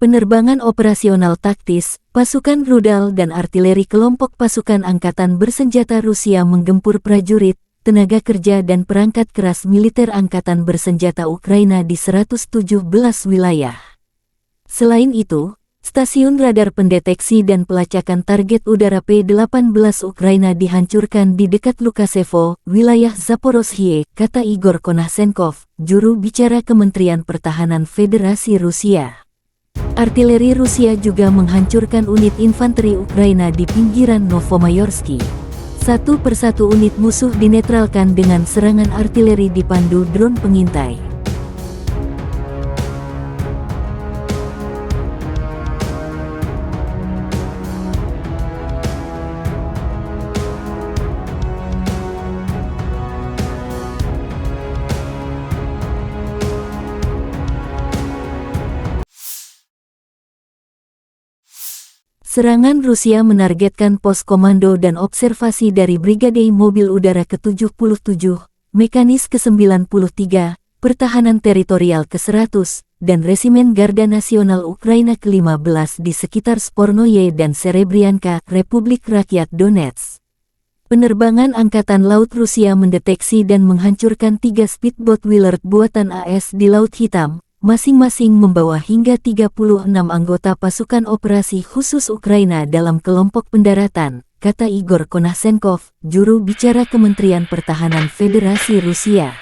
Penerbangan operasional taktis, pasukan rudal dan artileri kelompok pasukan angkatan bersenjata Rusia menggempur prajurit, tenaga kerja dan perangkat keras militer angkatan bersenjata Ukraina di 117 wilayah. Selain itu, stasiun radar pendeteksi dan pelacakan target udara P-18 Ukraina dihancurkan di dekat Lukasevo, wilayah Zaporozhye, kata Igor Konashenkov, juru bicara Kementerian Pertahanan Federasi Rusia. Artileri Rusia juga menghancurkan unit infanteri Ukraina di pinggiran Novomayorsky. Satu persatu unit musuh dinetralkan dengan serangan artileri dipandu drone pengintai. Serangan Rusia menargetkan pos komando dan observasi dari Brigade Mobil Udara ke-77, Mekanis ke-93, Pertahanan Teritorial ke-100, dan Resimen Garda Nasional Ukraina ke-15 di sekitar Spornoye dan Serebrianka, Republik Rakyat Donetsk. Penerbangan Angkatan Laut Rusia mendeteksi dan menghancurkan 3 speedboat Willard buatan AS di Laut Hitam, masing-masing membawa hingga 36 anggota pasukan operasi khusus Ukraina dalam kelompok pendaratan, kata Igor Konashenkov, juru bicara Kementerian Pertahanan Federasi Rusia.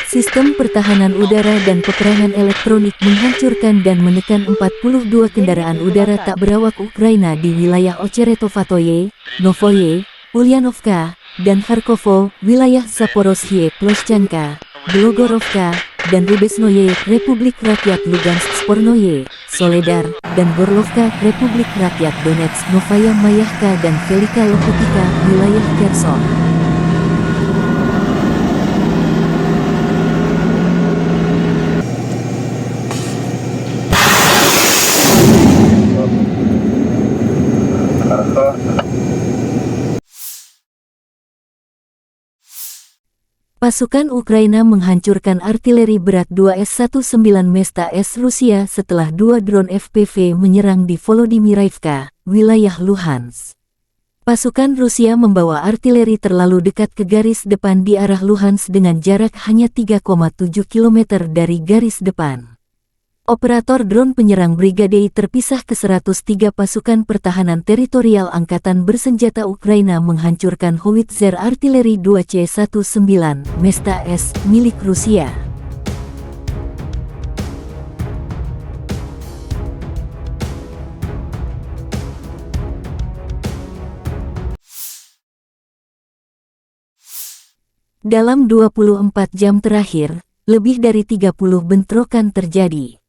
Sistem pertahanan udara dan peperangan elektronik menghancurkan dan menekan 42 kendaraan udara tak berawak Ukraina di wilayah Ocheretovatoye, Novoye, Ulyanovka, dan Kharkovo, wilayah Zaporozhye, Ploshchanka, Blogorovka, dan Rubeznoye, Republik Rakyat Lugansk, Spornoye, Soledar, dan Gorlovka, Republik Rakyat Donetsk, Novaya Mayahka dan Velika Lokotika, wilayah Kherson. Pasukan Ukraina menghancurkan artileri berat 2 S-19 Mesta S Rusia setelah 2 drone FPV menyerang di Volodymyrivka, wilayah Luhansk. Pasukan Rusia membawa artileri terlalu dekat ke garis depan di arah Luhansk dengan jarak hanya 3,7 km dari garis depan. Operator drone penyerang brigade terpisah ke-103 pasukan pertahanan teritorial angkatan bersenjata Ukraina menghancurkan howitzer artileri 2 C-19 Mesta S milik Rusia. Dalam 24 jam terakhir, lebih dari 30 bentrokan terjadi.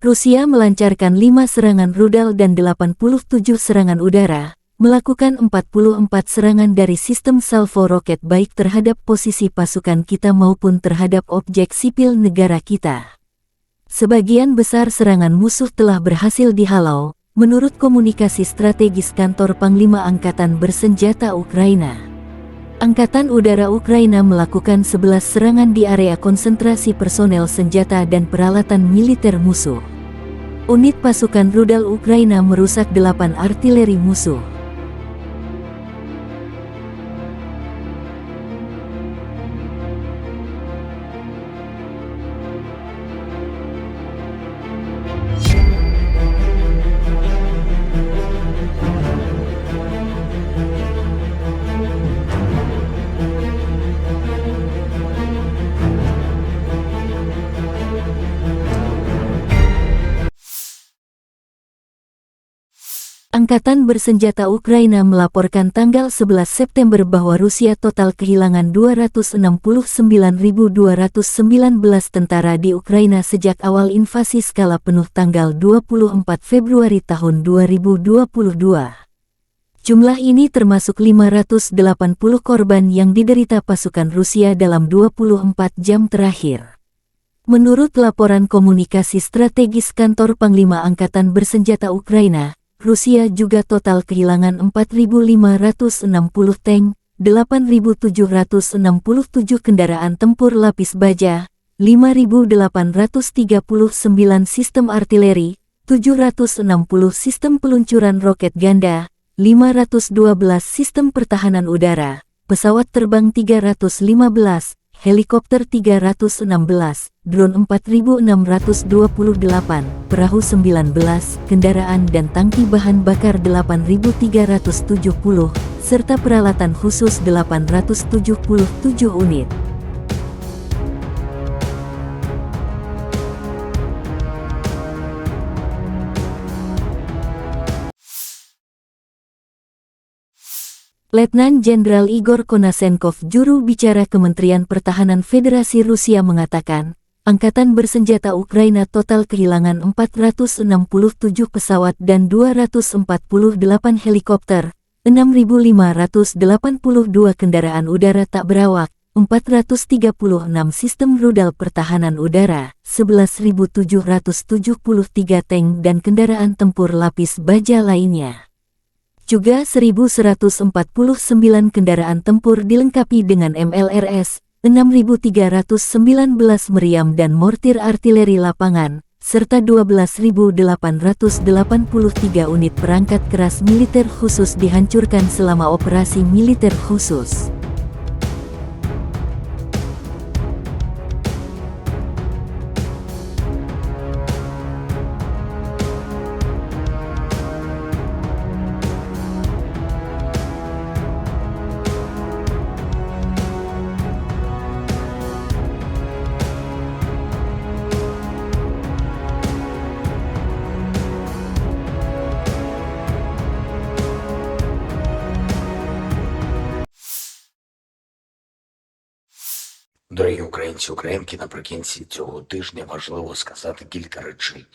Rusia melancarkan 5 serangan rudal dan 87 serangan udara, melakukan 44 serangan dari sistem salvo roket baik terhadap posisi pasukan kita maupun terhadap objek sipil negara kita. Sebagian besar serangan musuh telah berhasil dihalau, menurut komunikasi strategis kantor Panglima Angkatan Bersenjata Ukraina. Angkatan Udara Ukraina melakukan 11 serangan di area konsentrasi personel senjata dan peralatan militer musuh. Unit pasukan rudal Ukraina merusak 8 artileri musuh. Angkatan Bersenjata Ukraina melaporkan tanggal 11 September bahwa Rusia total kehilangan 269.219 tentara di Ukraina sejak awal invasi skala penuh tanggal 24 Februari tahun 2022. Jumlah ini termasuk 580 korban yang diderita pasukan Rusia dalam 24 jam terakhir. Menurut laporan komunikasi strategis kantor Panglima Angkatan Bersenjata Ukraina, Rusia juga total kehilangan 4.560 tank, 8.767 kendaraan tempur lapis baja, 5.839 sistem artileri, 760 sistem peluncuran roket ganda, 512 sistem pertahanan udara, pesawat terbang 315, helikopter 316, drone 4.628, perahu 19, kendaraan dan tangki bahan bakar 8.370, serta peralatan khusus 877 unit. Letnan Jenderal Igor Konasenkov, juru bicara Kementerian Pertahanan Federasi Rusia mengatakan, Angkatan Bersenjata Ukraina total kehilangan 467 pesawat dan 248 helikopter, 6.582 kendaraan udara tak berawak, 436 sistem rudal pertahanan udara, 11.773 tank dan kendaraan tempur lapis baja lainnya. Juga 1.149 kendaraan tempur dilengkapi dengan MLRS, 6.319 meriam dan mortir artileri lapangan, serta 12.883 unit perangkat keras militer khusus dihancurkan selama operasi militer khusus. Дорогі українці, українки, наприкінці цього тижня важливо сказати кілька речей.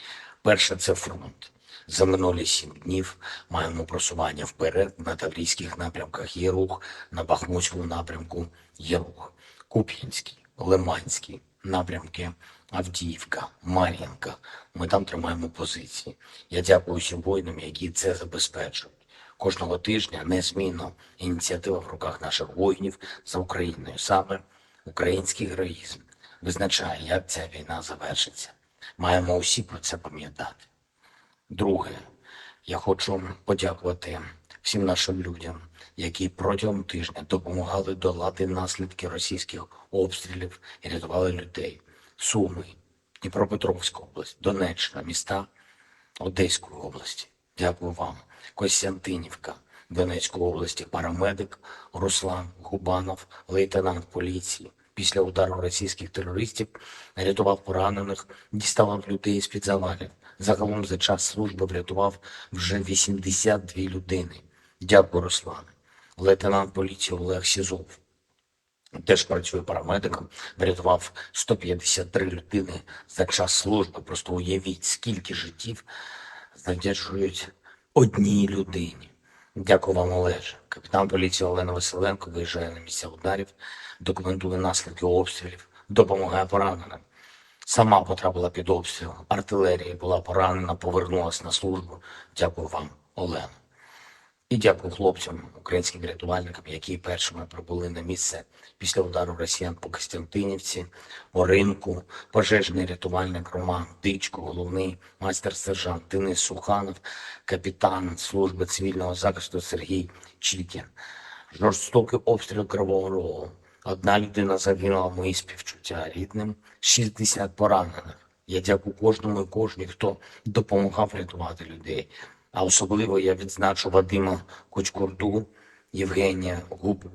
Перше – це фронт. За минулі 7 днів маємо просування вперед на таврійських напрямках є рух, на Бахмутському напрямку є рух. Куп'янський, Лиманський напрямки, Авдіївка, Мар'їнка. Ми там тримаємо позиції. Я дякую всім воїнам, які це забезпечують. Кожного тижня незмінно ініціатива в руках наших воїнів за Україною. Саме український героїзм визначає, як ця війна завершиться. Маємо усі про це пам'ятати. Друге, я хочу подякувати всім нашим людям, які протягом тижня допомагали долати наслідки російських обстрілів і рятували людей. Суми, Дніпропетровська область, Донеччина, міста Одеської області. Дякую вам. Костянтинівка, Донецької області, парамедик Руслан Губанов, лейтенант поліції. Після удару російських терористів рятував поранених, діставав людей з-під завалів. Загалом за час служби врятував вже 82 людини. Дякую, Руслане. Лейтенант поліції Олег Сізов теж працює парамедиком, врятував 153 людини за час служби. Просто уявіть, скільки життів завдячують одній людині. Дякую вам, Олеже. Капітан поліції Олена Василенко виїжджає на місця ударів, документує наслідки обстрілів, допомагає пораненим. Сама потрапила під обстріл, артилерія була поранена, повернулася на службу. Дякую вам, Олена. І дякую хлопцям, українським рятувальникам, які першими прибули на місце після удару росіян по Костянтинівці, по ринку, пожежний рятувальник Роман Дичко, головний майстер-сержант Денис Суханов, капітан служби цивільного захисту Сергій Чікін. Жорстокий обстріл Кривого Рогу. 1 людина загинула, мої співчуття рідним, 60 поранених. Я дякую кожному і кожній, хто допомагав рятувати людей. А особливо я відзначу Вадима Кучкурду, Євгенія Губу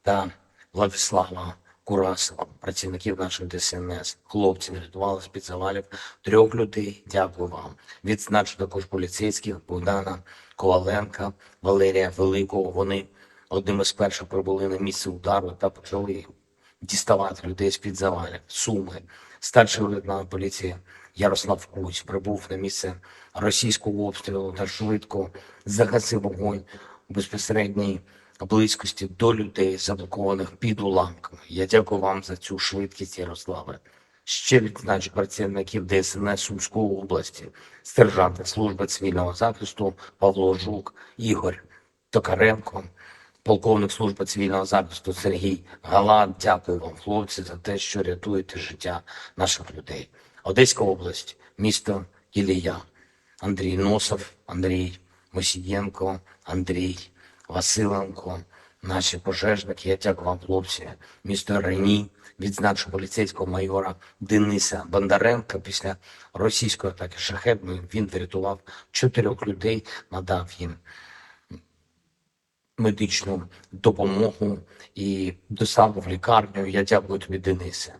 та Владислава Курасова, працівників нашої ДСНС. Хлопці врятували з-під завалів 3 людей. Дякую вам. Відзначу також поліцейських Богдана Коваленка, Валерія Великого. Вони одними з перших прибули на місце удару та почали діставати людей з-під завалів. Суми. Старший лейтенант поліції Ярослав Куць прибув на місце російського обстрілу та швидко загасив вогонь у безпосередній близькості до людей, заблокованих під уламками. Я дякую вам за цю швидкість, Ярославе. Ще відзначу працівників ДСНС Сумської області, сержанти служби цивільного захисту Павло Жук, Ігор Токаренко, полковник служби цивільного захисту Сергій Галан. Дякую вам, хлопці, за те, що рятуєте життя наших людей. Одеська область, місто Ілія. Андрій Носов, Андрій Мосієнко, Андрій Василенко, наші пожежники. Я дякую вам, хлопці. Місто Рені відзначив поліцейського майора Дениса Бондаренка. Після російської атаки шахедами він врятував 4 людей, надав їм медичну допомогу і доставив в лікарню. Я дякую тобі, Денисе.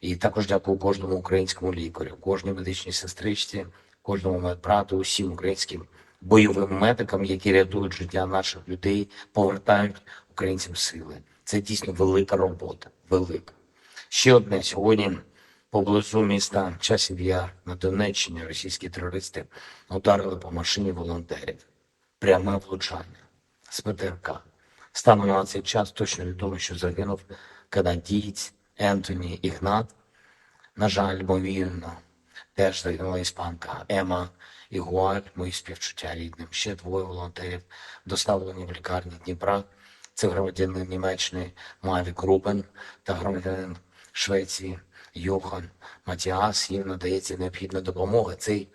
І також дякую кожному українському лікарю, кожній медичній сестричці, кожному медбрату, усім українським бойовим медикам, які рятують життя наших людей, повертають українцям сили. Це дійсно велика робота, велика. Ще одне сьогодні поблизу міста Часів Яр на Донеччині російські терористи ударили по машині волонтерів. Пряме влучання з ПТРК. Станом на цей час точно відомо, що загинув канадієць Ентоні Ігнат. На жаль, ймовірно, теж загинула іспанка Ема Ігуаль. Мої співчуття рідним. Ще 2 волонтерів доставлені в лікарні Дніпра. Це громадянин Німеччини Мавік Рубен та громадянин Швеції Йохан Матіас. Їм надається необхідна допомога. Цей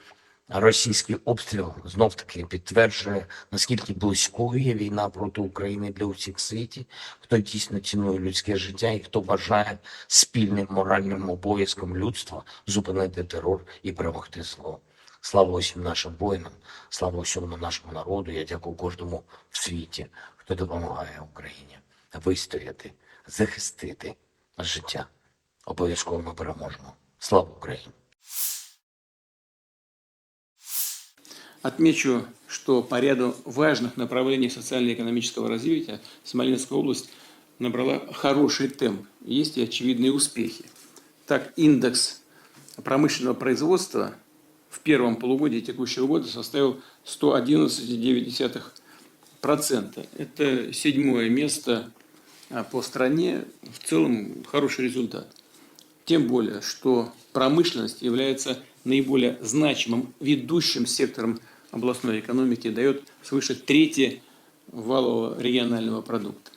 російський обстріл знов-таки підтверджує, наскільки близькою є війна проти України для усіх в світі, хто дійсно цінує людське життя і хто вважає спільним моральним обов'язком людства зупинити терор і перемогти зло. Слава усім нашим воїнам, слава усьому нашому народу. Я дякую кожному в світі, хто допомагає Україні вистояти, захистити життя. Обов'язково ми переможемо. Слава Україні! Отмечу, что по ряду важных направлений социально-экономического развития Смоленская область набрала хороший темп. Есть и очевидные успехи. Так, индекс промышленного производства в первом полугодии текущего года составил 111,9%. Это 7-е место по стране. В целом хороший результат. Тем более, что промышленность является наиболее значимым ведущим сектором областной экономики, дает свыше трети валового регионального продукта.